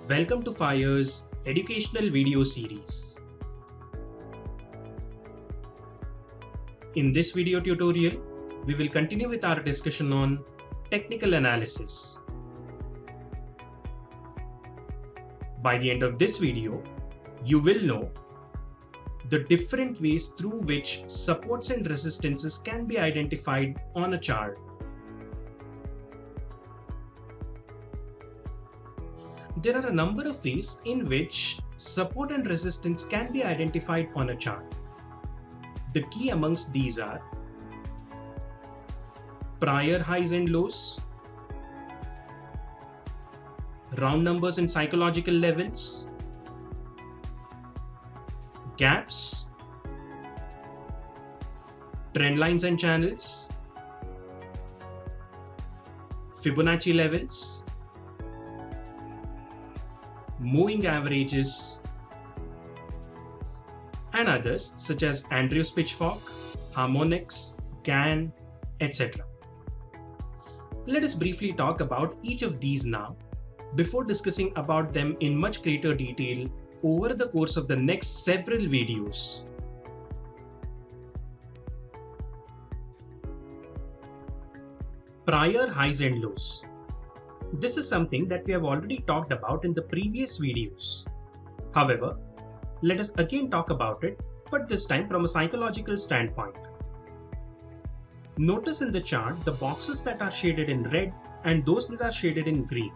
Welcome to FIRE's educational video series. In this video tutorial, we will continue with our discussion on technical analysis. By the end of this video, you will know the different ways through which supports and resistances can be identified on a chart. There are a number of ways in which support and resistance can be identified on a chart. The key amongst these are prior highs and lows, round numbers and psychological levels, gaps, trend lines and channels, Fibonacci levels, moving averages, and others such as Andrews-Pitchfork, harmonics, Gann, etc. Let us briefly talk about each of these now before discussing about them in much greater detail over the course of the next several videos. Prior highs and lows. This is something that we have already talked about in the previous videos. However, let us again talk about it, but this time from a psychological standpoint. Notice in the chart the boxes that are shaded in red and those that are shaded in green.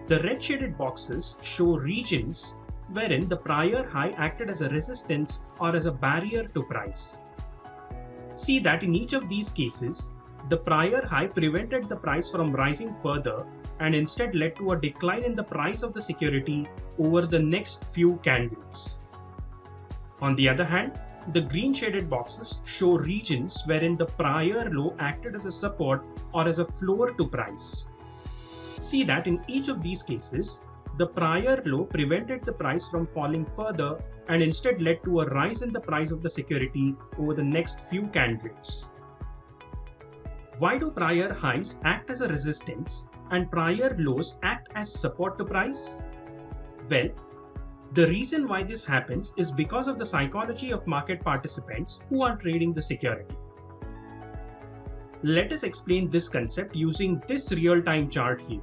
The red shaded boxes show regions wherein the prior high acted as a resistance or as a barrier to price. See that in each of these cases, the prior high prevented the price from rising further and instead led to a decline in the price of the security over the next few candles. On the other hand, the green shaded boxes show regions wherein the prior low acted as a support or as a floor to price. See that in each of these cases, the prior low prevented the price from falling further and instead led to a rise in the price of the security over the next few candles. Why do prior highs act as a resistance and prior lows act as support to price? Well, the reason why this happens is because of the psychology of market participants who are trading the security. Let us explain this concept using this real-time chart here.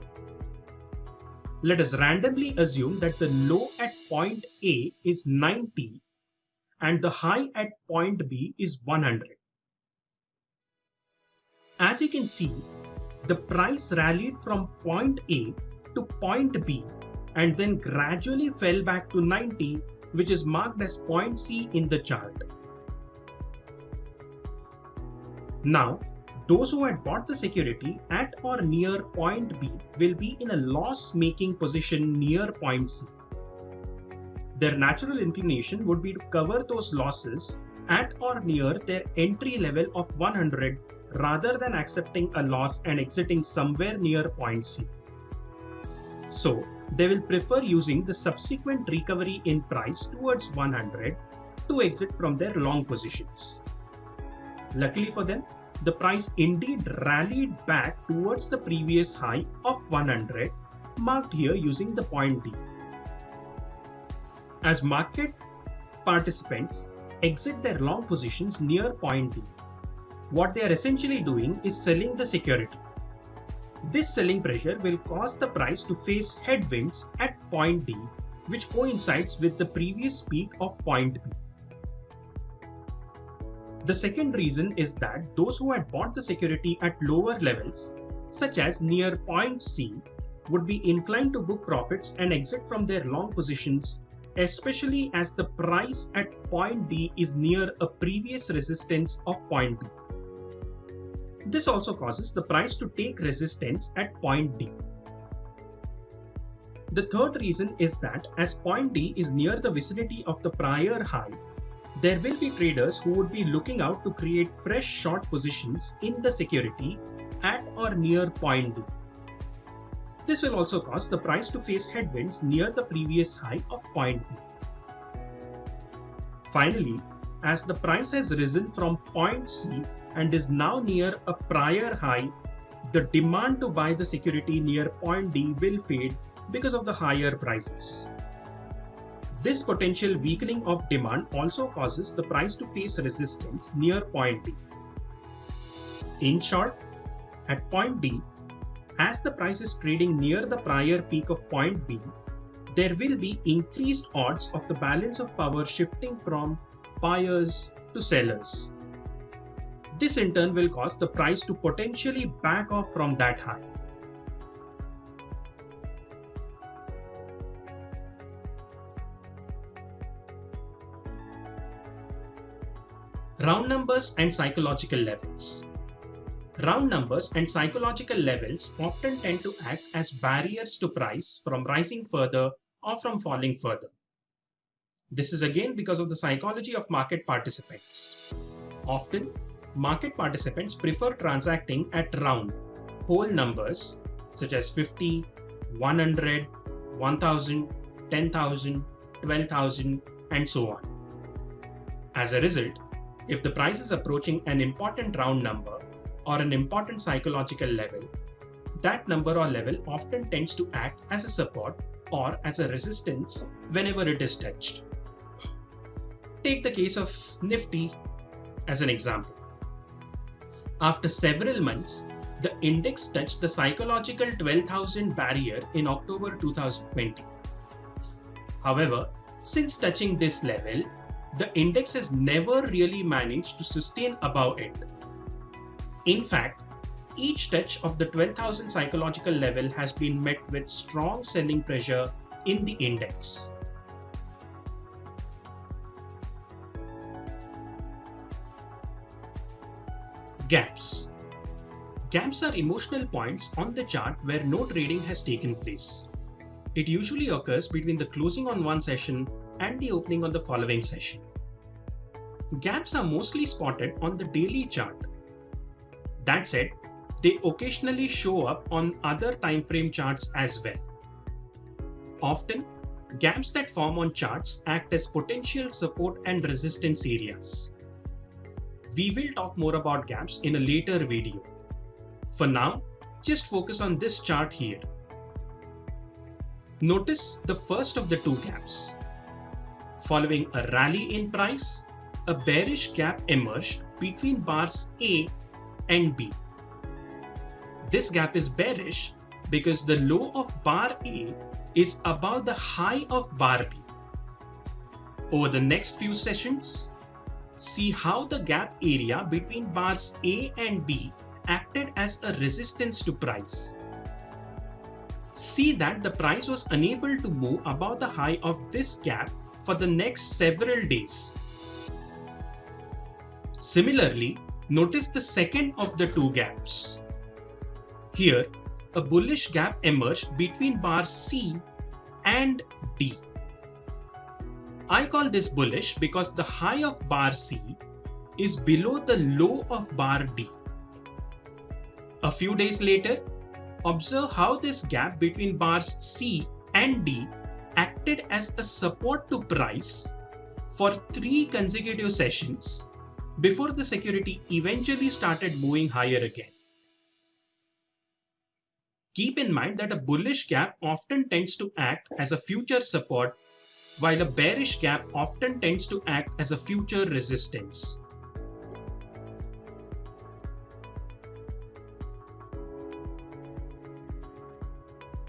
Let us randomly assume that the low at point A is 90 and the high at point B is 100. As you can see, the price rallied from point A to point B and then gradually fell back to 90, which is marked as point C in the chart. Now, those who had bought the security at or near point B will be in a loss-making position near point C. Their natural inclination would be to cover those losses at or near their entry level of 100 rather than accepting a loss and exiting somewhere near point C. So, they will prefer using the subsequent recovery in price towards 100 to exit from their long positions. Luckily for them, the price indeed rallied back towards the previous high of 100, marked here using the point D. As market participants exit their long positions near point D, what they are essentially doing is selling the security. This selling pressure will cause the price to face headwinds at point D, which coincides with the previous peak of point B. The second reason is that those who had bought the security at lower levels, such as near point C, would be inclined to book profits and exit from their long positions, especially as the price at point D is near a previous resistance of point B. This also causes the price to take resistance at point D. The third reason is that as point D is near the vicinity of the prior high, there will be traders who would be looking out to create fresh short positions in the security at or near point D. This will also cause the price to face headwinds near the previous high of point B. Finally, as the price has risen from point C and is now near a prior high, the demand to buy the security near point D will fade because of the higher prices. This potential weakening of demand also causes the price to face resistance near point B. In short, at point D, as the price is trading near the prior peak of point B, there will be increased odds of the balance of power shifting from buyers to sellers. This in turn will cause the price to potentially back off from that high. Round numbers and psychological levels. Round numbers and psychological levels often tend to act as barriers to price from rising further or from falling further. This is again because of the psychology of market participants. Often, market participants prefer transacting at round, whole numbers such as 50, 100, 1000, 10,000, 12,000, and so on. As a result, if the price is approaching an important round number or an important psychological level, that number or level often tends to act as a support or as a resistance whenever it is touched. Take the case of Nifty as an example. After several months, the index touched the psychological 12,000 barrier in October 2020. However, since touching this level, the index has never really managed to sustain above it. In fact, each touch of the 12,000 psychological level has been met with strong selling pressure in the index. Gaps. Gaps are emotional points on the chart where no trading has taken place. It usually occurs between the closing on one session and the opening on the following session. Gaps are mostly spotted on the daily chart. That said, they occasionally show up on other time frame charts as well. Often, gaps that form on charts act as potential support and resistance areas. We will talk more about gaps in a later video. For now, just focus on this chart here. Notice the first of the two gaps. Following a rally in price, a bearish gap emerged between bars A and B. This gap is bearish because the low of bar A is above the high of bar B. Over the next few sessions, see how the gap area between bars A and B acted as a resistance to price. See that the price was unable to move above the high of this gap for the next several days. Similarly, notice the second of the two gaps. Here, a bullish gap emerged between bar C and D. I call this bullish because the high of bar C is below the low of bar D. A few days later, observe how this gap between bars C and D acted as a support to price for 3 consecutive sessions before the security eventually started moving higher again. Keep in mind that a bullish gap often tends to act as a future support, while a bearish gap often tends to act as a future resistance.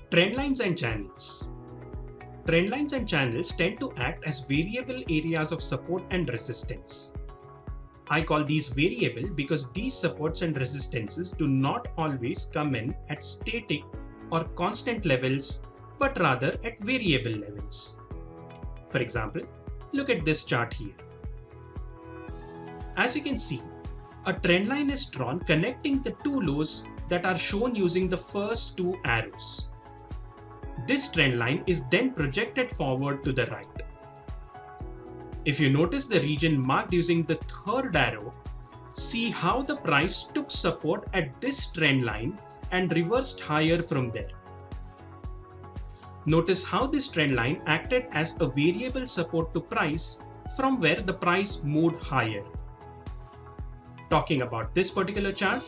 Trendlines and channels. Trendlines and channels tend to act as variable areas of support and resistance. I call these variable because these supports and resistances do not always come in at static or constant levels, but rather at variable levels. For example, look at this chart here. As you can see, a trend line is drawn connecting the two lows that are shown using the first two arrows. This trend line is then projected forward to the right. If you notice the region marked using the third arrow, see how the price took support at this trend line and reversed higher from there. Notice how this trend line acted as a variable support to price from where the price moved higher. Talking about this particular chart,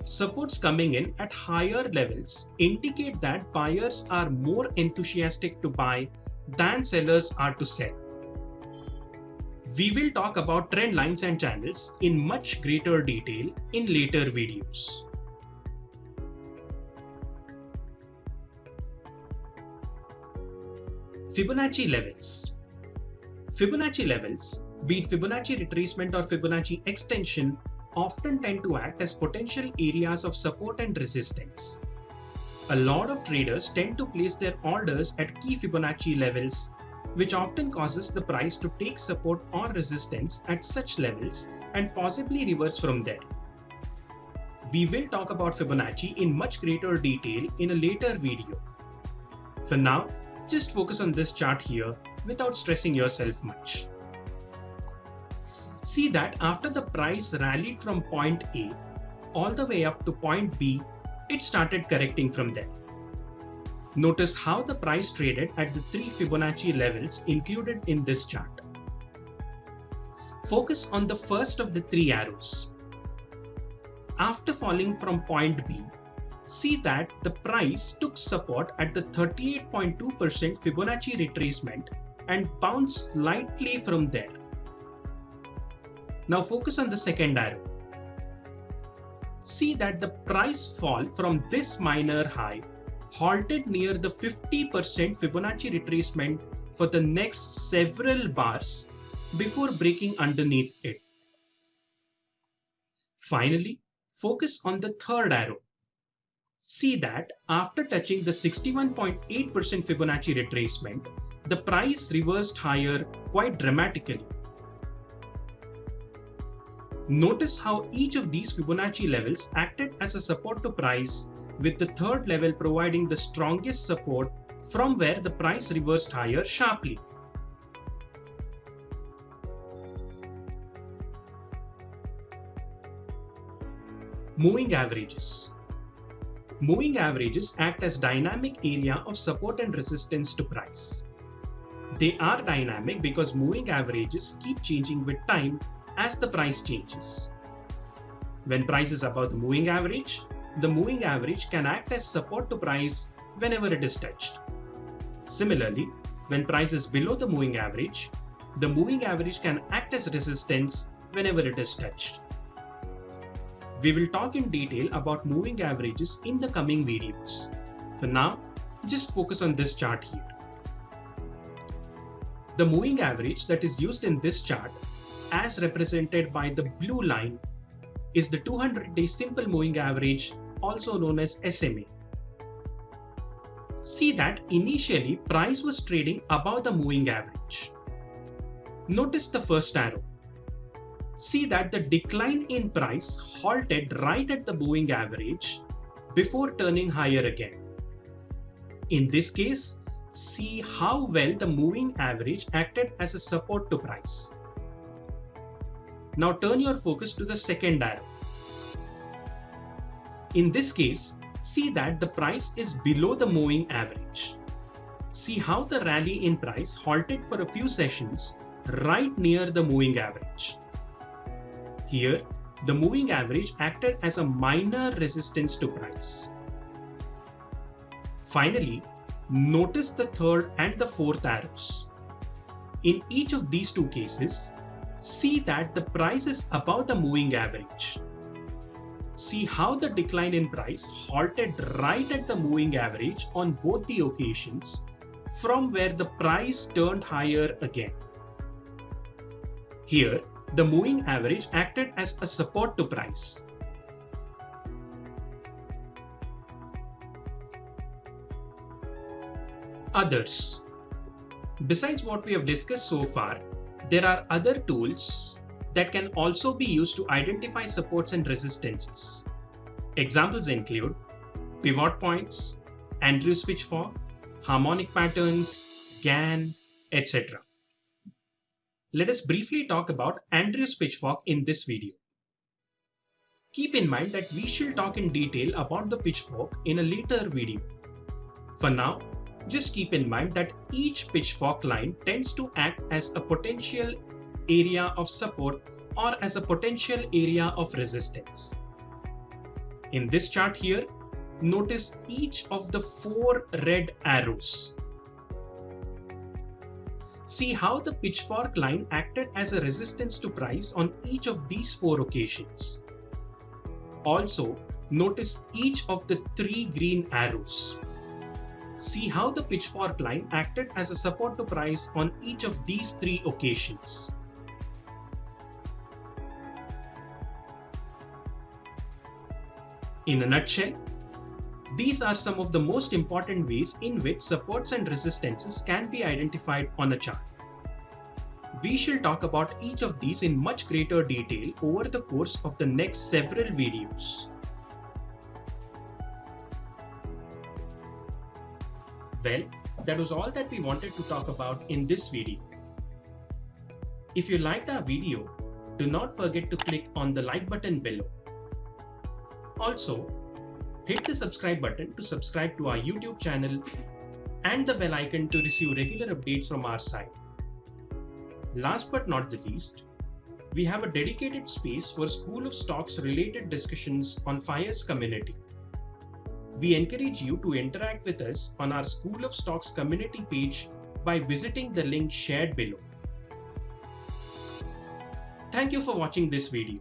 Supports coming in at higher levels indicate that buyers are more enthusiastic to buy than sellers are to sell. We will talk about trend lines and channels in much greater detail in later videos. Fibonacci levels. Fibonacci levels, be it Fibonacci retracement or Fibonacci extension, often tend to act as potential areas of support and resistance. A lot of traders tend to place their orders at key Fibonacci levels, which often causes the price to take support or resistance at such levels and possibly reverse from there. We will talk about Fibonacci in much greater detail in a later video. For now, just focus on this chart here without stressing yourself much. See that after the price rallied from point A all the way up to point B, it started correcting from there. Notice how the price traded at the three Fibonacci levels included in this chart. Focus on the first of the three arrows. After falling from point B, see that the price took support at the 38.2% Fibonacci retracement and bounced slightly from there. Now focus on the second arrow. See that the price fall from this minor high halted near the 50% Fibonacci retracement for the next several bars before breaking underneath it. Finally, focus on the third arrow. See that after touching the 61.8% Fibonacci retracement, the price reversed higher quite dramatically. Notice how each of these Fibonacci levels acted as a support to price, with the third level providing the strongest support from where the price reversed higher sharply. Moving averages. Moving averages act as dynamic area of support and resistance to price. They are dynamic because moving averages keep changing with time as the price changes. When price is above the moving average can act as support to price whenever it is touched. Similarly, when price is below the moving average can act as resistance whenever it is touched. We will talk in detail about moving averages in the coming videos. For now, just focus on this chart here. The moving average that is used in this chart, as represented by the blue line, is the 200-day simple moving average, also known as SMA. See that initially price was trading above the moving average. Notice the first arrow. See that the decline in price halted right at the moving average before turning higher again. In this case, see how well the moving average acted as a support to price. Now turn your focus to the second arrow. In this case, see that the price is below the moving average. See how the rally in price halted for a few sessions right near the moving average. Here, the moving average acted as a minor resistance to price. Finally, notice the third and the fourth arrows. In each of these two cases, see that the price is above the moving average. See how the decline in price halted right at the moving average on both the occasions, from where the price turned higher again. Here, the moving average acted as a support to price. Others. Besides what we have discussed so far, there are other tools that can also be used to identify supports and resistances. Examples include pivot points, Andrews pitchfork, harmonic patterns, Gann, etc. Let us briefly talk about Andrews pitchfork in this video. Keep in mind that we shall talk in detail about the pitchfork in a later video. For now, just keep in mind that each pitchfork line tends to act as a potential area of support or as a potential area of resistance. In this chart here, notice each of the 4 red arrows. See how the pitchfork line acted as a resistance to price on each of these 4 occasions. Also, notice each of the 3 green arrows. See how the pitchfork line acted as a support to price on each of these 3 occasions. In a nutshell, these are some of the most important ways in which supports and resistances can be identified on a chart. We shall talk about each of these in much greater detail over the course of the next several videos. Well, that was all that we wanted to talk about in this video. If you liked our video, do not forget to click on the like button below. Also, hit the subscribe button to subscribe to our YouTube channel and the bell icon to receive regular updates from our site. Last but not the least, we have a dedicated space for School of Stocks related discussions on FIRE's community. We encourage you to interact with us on our School of Stocks community page by visiting the link shared below. Thank you for watching this video.